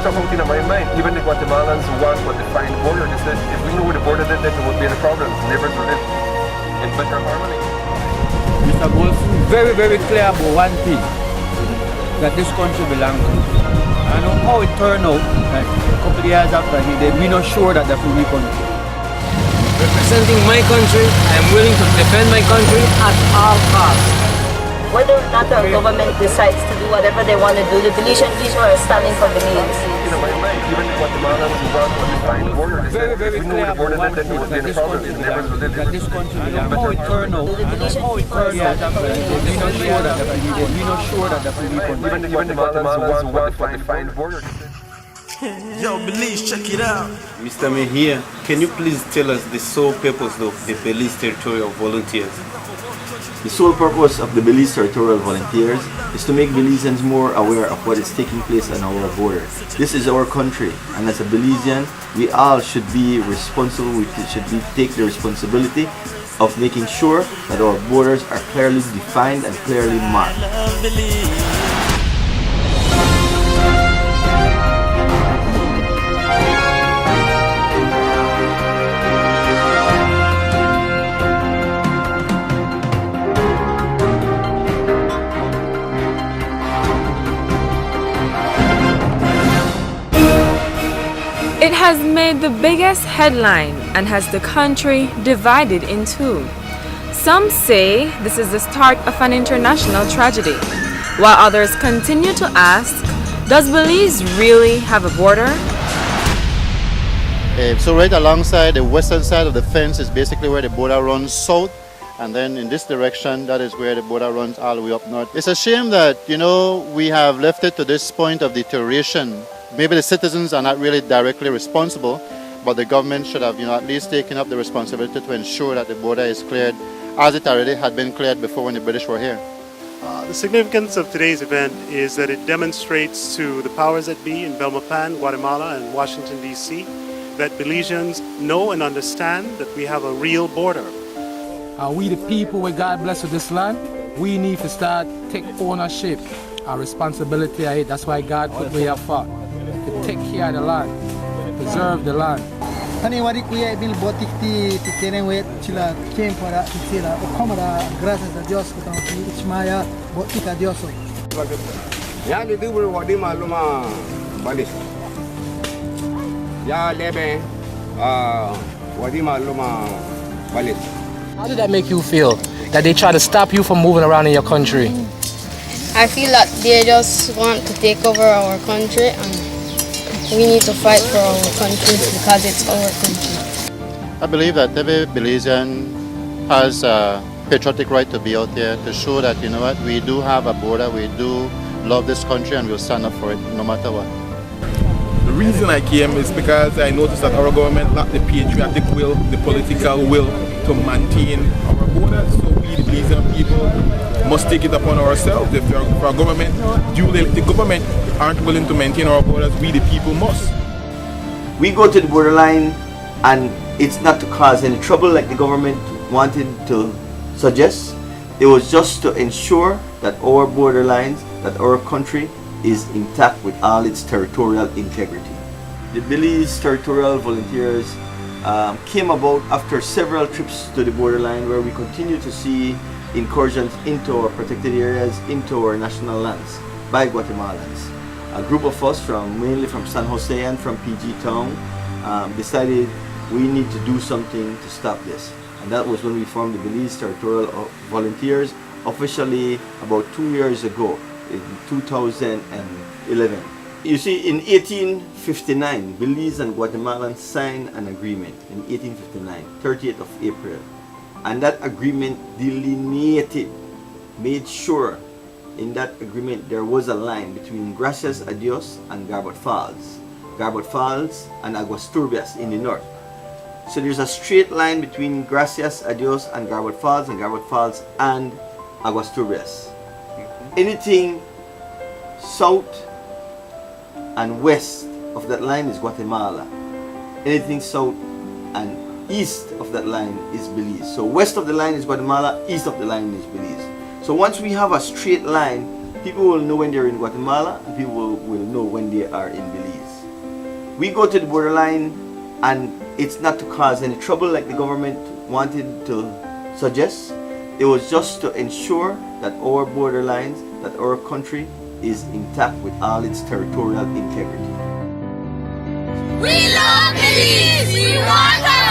stuck out in my mind. Even the Guatemalans want what define the border. They said, if we know where the border is, then there would be any problems. Neighbors will live in better harmony. Mr. Bolson, very, very clear about one thing, that this country belongs to us. I know how it turned out that a couple of years after we're not sure that that's a free country. Representing my country, I am willing to defend my country at all costs. Whether or not our government decides to do whatever they want to do, the Belizean people are standing for Belize. Even the Guatemalans who want what define the border. They said, if we know where the border is, then there would be any problems. Neighbors will live That this country in belongs better how it turned out. The Belizean How it people are turned out standing for after Belize. we're not sure that that's a free country. Even the Guatemalans who want what define the border. Yo, Belize, check it out. Mr. Mejia, can you please tell us the sole purpose of the Belize Territorial Volunteers? The sole purpose of the Belize Territorial Volunteers is to make Belizeans more aware of what is taking place on our border. This is our country, and as a Belizean, we all should be responsible. We should take the responsibility of making sure that our borders are clearly defined and clearly marked. It has made the biggest headline and has the country divided in two. Some say this is the start of an international tragedy, while others continue to ask, does Belize really have a border? So right alongside the western side of the fence is basically where the border runs south, and then in this direction, that is where the border runs all the way up north. It's a shame that, we have left it to this point of deterioration. Maybe the citizens are not really directly responsible, but the government should have, at least taken up the responsibility to ensure that the border is cleared as it already had been cleared before when the British were here. The significance of today's event is that it demonstrates to the powers that be in Belmopan, Guatemala, and Washington, D.C., that Belizeans know and understand that we have a real border. We the people, where God bless with this land, we need to start take ownership, our responsibility of it. That's why God put me here for. To take care of the land, preserve the land. How did that make you feel? That they try to stop you from moving around in your country? I feel that they just want to take over our country, and we need to fight for our country because it's our country. I believe that every Belizean has a patriotic right to be out there to show that, we do have a border, we do love this country, and we'll stand up for it no matter what. The reason I came is because I noticed that our government lacked the patriotic will, the political will to maintain our borders. So we, the Belizean people, must take it upon ourselves. If our government, the government aren't willing to maintain our borders, we the people must. We go to the borderline, and it's not to cause any trouble like the government wanted to suggest. It was just to ensure that our borderlines, that our country is intact with all its territorial integrity. The Belize Territorial Volunteers came about after several trips to the borderline, where we continue to see incursions into our protected areas, into our national lands by Guatemalans. A group of us mainly from San Jose and from PG Town decided we need to do something to stop this. And that was when we formed the Belize Territorial Volunteers officially about 2 years ago in 2011. You see, in 1859, Belize and Guatemala signed an agreement in 1859, 30th of April. And that agreement delineated, made sure in that agreement there was a line between Gracias a Dios and Garbat Falls and Aguas Turbias in the north. So there's a straight line between Gracias a Dios and Garbat Falls and Aguas Turbias. Anything south and west of that line is Guatemala. Anything south and east of that line is Belize. So west of the line is Guatemala, east of the line is Belize. So once we have a straight line, people will know when they're in Guatemala, and people will know when they are in Belize. We go to the borderline and it's not to cause any trouble like the government wanted to suggest. It was just to ensure that our borderlines, that our country is intact with all its territorial integrity. We love Belize! We want our